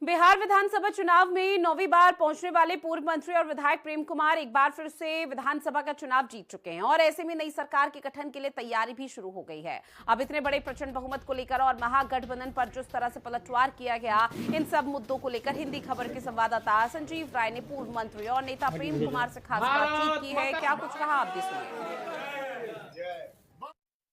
बिहार विधानसभा चुनाव में 9वीं बार पहुंचने वाले पूर्व मंत्री और विधायक प्रेम कुमार एक बार फिर से विधानसभा का चुनाव जीत चुके हैं और ऐसे में नई सरकार के गठन के लिए तैयारी भी शुरू हो गई है। अब इतने बड़े प्रचंड बहुमत को लेकर और महागठबंधन पर जिस तरह से पलटवार किया गया, इन सब मुद्दों को लेकर हिंदी खबर के संवाददाता संजीव राय ने पूर्व मंत्री और नेता प्रेम कुमार से खास बातचीत की है। क्या कुछ कहा, आप भी सुनिए।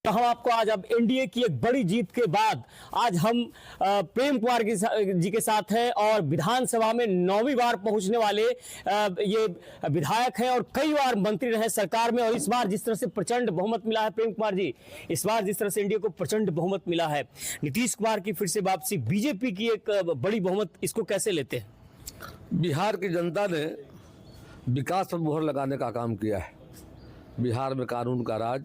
हम आपको आज अब एनडीए की एक बड़ी जीत के बाद आज हम प्रेम कुमार जी के साथ हैं और विधानसभा में 9वीं बार पहुंचने वाले ये विधायक हैं और कई बार मंत्री रहे सरकार में। और इस बार जिस तरह से प्रचंड बहुमत मिला है प्रेम कुमार जी, इस बार जिस तरह से एनडीए को प्रचंड बहुमत मिला है, नीतीश कुमार की फिर से वापसी, बीजेपी की एक बड़ी बहुमत, इसको कैसे लेते हैं? बिहार की जनता ने विकास पर मुहर लगाने का काम किया है। बिहार में कानून का राज,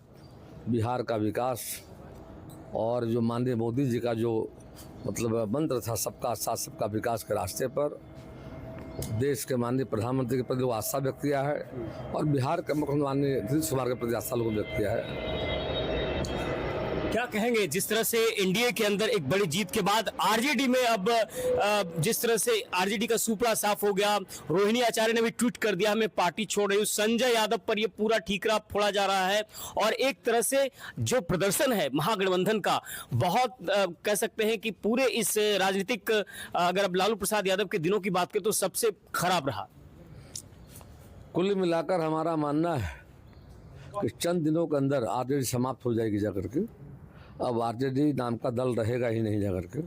बिहार का विकास और जो माननीय मोदी जी का जो मंत्र था, सबका साथ सबका विकास के रास्ते पर देश के माननीय प्रधानमंत्री के प्रति आस्था व्यक्त किया है और बिहार के मुख्यमंत्री माननीय नीतीश कुमार के प्रति आस्था लोगों ने व्यक्त किया है। क्या कहेंगे जिस तरह से एनडीए के अंदर एक बड़ी जीत के बाद आरजेडी में अब जिस तरह से आरजेडी का सुपड़ा साफ हो गया, रोहिणी आचार्य ने भी ट्वीट कर दिया मैं पार्टी छोड़ रही हूं, संजय यादव पर ये पूरा ठीकरा फोड़ा जा रहा है और एक तरह से जो प्रदर्शन है महागठबंधन का, बहुत कह सकते हैं कि पूरे इस राजनीतिक, अगर अब लालू प्रसाद यादव के दिनों की बात करें तो सबसे खराब रहा। कुल मिलाकर हमारा मानना है कि चंद दिनों के अंदर आरजेडी समाप्त हो जाएगी जाकर के। अब आरजेडी नाम का दल रहेगा ही नहीं जाकर के।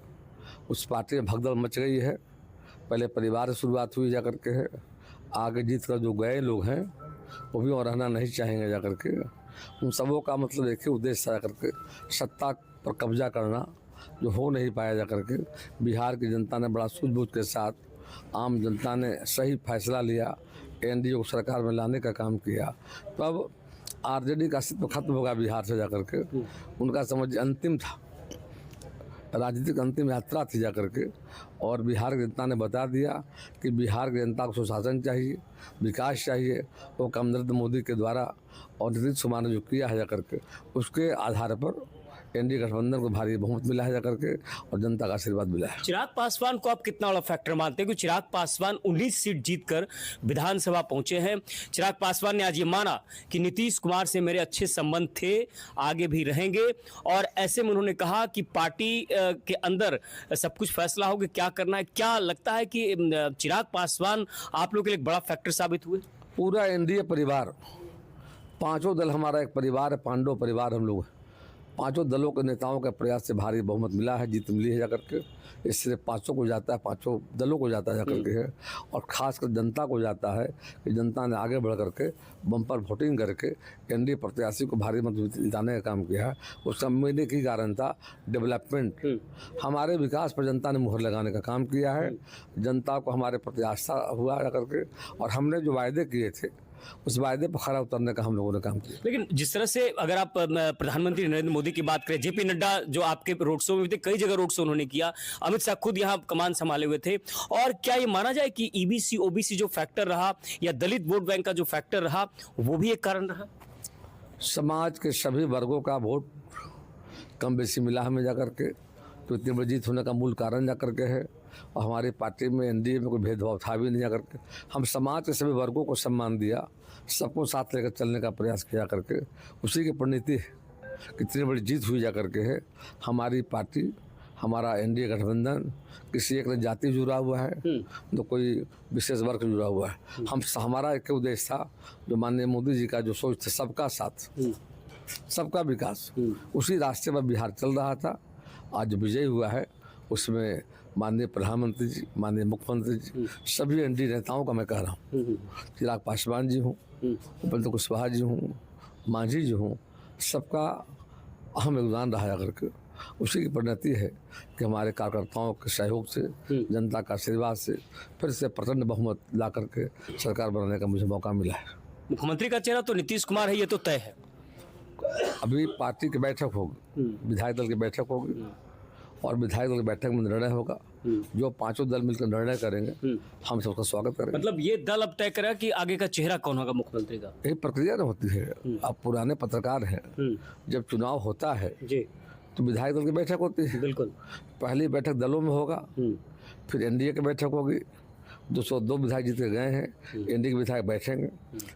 उस पार्टी में भगदड़ मच गई है। पहले परिवार से शुरुआत हुई जाकर के है, आगे जीत कर जो गए लोग हैं वो भी और रहना नहीं चाहेंगे जाकर के। उन सबों का एक ही उद्देश्य जाकर के सत्ता पर कब्जा करना, जो हो नहीं पाया जाकर के। बिहार की जनता ने बड़ा सूझबूझ के साथ, आम जनता ने सही फैसला लिया, एनडीए को सरकार में लाने का काम किया। तो अब आरजेडी का अस्तित्व खत्म होगा बिहार से जाकर के। उनका समझ अंतिम था, राजनीतिक अंतिम यात्रा थी जाकर के। और बिहार की जनता ने बता दिया कि बिहार की जनता को सुशासन चाहिए, विकास चाहिए। वो काम नरेंद्र मोदी के द्वारा और नीतीश कुमार ने जो किया है जाकर के, उसके आधार पर एनडीए गठबंधन को भारी बहुमत मिला है जाकर के और जनता का आशीर्वाद मिला है। चिराग पासवान को आप कितना बड़ा फैक्टर मानते हैं? क्योंकि चिराग पासवान 19 सीट जीतकर विधानसभा पहुंचे हैं। चिराग पासवान ने आज ये माना कि नीतीश कुमार से मेरे अच्छे संबंध थे, आगे भी रहेंगे और ऐसे में उन्होंने कहा कि पार्टी के अंदर सब कुछ फैसला होगा क्या करना है। क्या लगता है कि चिराग पासवान आप लोगों के लिए एक बड़ा फैक्टर साबित हुए? पूरा एनडीए परिवार, पांचों दल हमारा एक परिवार है, पांडव परिवार हम लोग। पांचों दलों के नेताओं के प्रयास से भारी बहुमत मिला है, जीत मिली है जाकर के। इससे पांचों को जाता है, पांचों दलों को जाता है जाकर के है और खासकर जनता को जाता है कि जनता ने आगे बढ़ करके बम्पर वोटिंग करके एनडीए प्रत्याशी को भारी मत जिताने का काम किया है। उसका मेन की कारण था डेवलपमेंट। हमारे विकास पर जनता ने मुहर लगाने का काम किया है। जनता को हमारे प्रति आस्था हुआ जाकर के और हमने जो वायदे किए थे उस वायदे पर खरा उतरने का हम लोगों ने काम किया। लेकिन जिस तरह से अगर आप प्रधानमंत्री नरेंद्र मोदी की बात करें, जेपी नड्डा जो आपके रोड शो में थे, कई जगह रोड शो उन्होंने किया, अमित शाह खुद यहाँ कमान संभाले हुए थे। और क्या ये माना जाए कि ईबीसी ओबीसी जो फैक्टर रहा या दलित वोट बैंक का जो फैक्टर रहा, वो भी एक कारण रहा? समाज के सभी वर्गों का वोट कम बेसी मिला हमें जाकर के, तो इतनी बड़ी जीत होने का मूल कारण जाकर के है। और हमारी पार्टी में एनडीए में कोई भेदभाव था भी नहीं जाकर के। हम समाज के सभी वर्गों को सम्मान दिया, सबको साथ लेकर चलने का प्रयास किया करके। उसी की परिणति कितनी बड़ी जीत हुई जाकर के है। हमारी पार्टी, हमारा एनडीए गठबंधन किसी एक जाति जुड़ा हुआ है, तो कोई विशेष वर्ग जुड़ा हुआ है। हमारा एक उद्देश्य था, जो माननीय मोदी जी का जो सोच था, सबका साथ सबका विकास, उसी रास्ते पर बिहार चल रहा था। आज विजय हुआ है, उसमें माननीय प्रधानमंत्री जी, माननीय मुख्यमंत्री जी, सभी एनडीए नेताओं का मैं कह रहा हूँ, चिराग पासवान जी हूँ, उपेंद्र कुशवाहा जी हूँ, मांझी जी हूँ, सबका अहम योगदान रहा करके। उसी की परिणति है कि हमारे कार्यकर्ताओं के सहयोग से, जनता का आशीर्वाद से फिर से प्रचंड बहुमत ला करके सरकार बनाने का मुझे मौका मिला है। मुख्यमंत्री का चेहरा तो नीतीश कुमार है, ये तो तय है। अभी पार्टी की बैठक होगी, विधायक दल की बैठक होगी और विधायक दल की बैठक में निर्णय होगा। जो पांचों दल मिलकर निर्णय करेंगे, हम सबका स्वागत करेंगे। मतलब ये दल अब तय करेगा कि आगे का चेहरा कौन होगा मुख्यमंत्री का? यही प्रक्रिया न होती है। आप पुराने पत्रकार हैं, जब चुनाव होता है जी, तो विधायक दल की बैठक होती है। बिल्कुल। पहली बैठक दलों में होगा, फिर एनडीए की बैठक होगी, 202 विधायक जीत के गए हैं, एनडीए के विधायक बैठेंगे,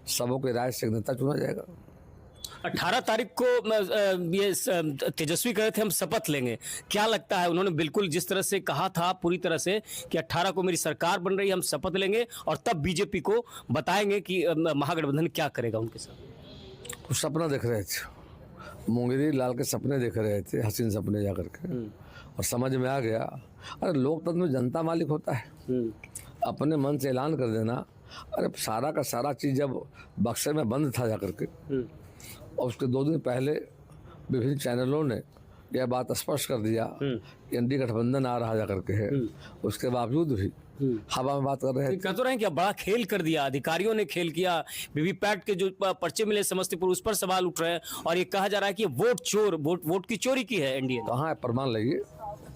सबों की राय से एक नेता चुना जाएगा। 18 तारीख को ये तेजस्वी कहे थे हम शपथ लेंगे, क्या लगता है उन्होंने बिल्कुल जिस तरह से कहा था पूरी तरह से कि 18 को मेरी सरकार बन रही है, हम शपथ लेंगे और तब बीजेपी को बताएंगे कि महागठबंधन क्या करेगा उनके साथ? वो सपना देख रहे थे, मुंगेरी लाल के सपने देख रहे थे, हसीन सपने जा करके, और समझ में आ गया अरे लोकतंत्र में जनता मालिक होता है। अपने मन से ऐलान कर देना, अरे सारा का सारा चीज़ जब बक्से में बंद था जा करके, और उसके 2 दिन पहले विभिन्न चैनलों ने यह बात स्पष्ट कर दिया कि एनडीए गठबंधन आ रहा जा करके है, उसके बावजूद भी हवा में बात कर रहे कह तो रहे हैं कि बड़ा खेल कर दिया, अधिकारियों ने खेल किया, वीवीपैट के जो पर्चे मिले समस्तीपुर उस पर सवाल उठ रहे हैं और ये कहा जा रहा है कि वोट की चोरी की है एनडीए ने। कहाँ है प्रमाण? लाइए,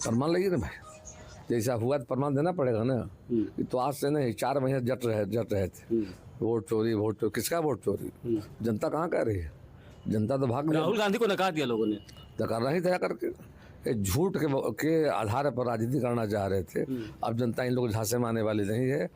प्रमाण लाइए ना भाई, जैसा हुआ तो प्रमाण देना पड़ेगा ना। तो आज से नहीं 4 महीने जट रहे थे वोट चोरी, किसका वोट चोरी? जनता कहाँ कह रही है? जनता तो भाग गई। राहुल गांधी को नकार दिया लोगों ने, तो करना ही था करके, एक झूठ के आधार पर राजनीति करना चाह रहे थे। अब जनता इन लोग झांसे में आने वाली नहीं है।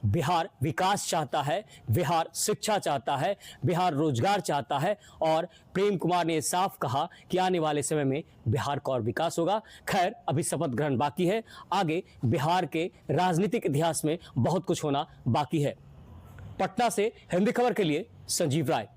बिहार विकास चाहता है, बिहार शिक्षा चाहता है, बिहार रोजगार चाहता है और प्रेम कुमार ने साफ कहा कि आने वाले समय में बिहार का और विकास होगा। खैर अभी शपथ ग्रहण बाकी है, आगे बिहार के राजनीतिक इतिहास में बहुत कुछ होना बाकी है। पटना से हिंदी खबर के लिए संजीव राय।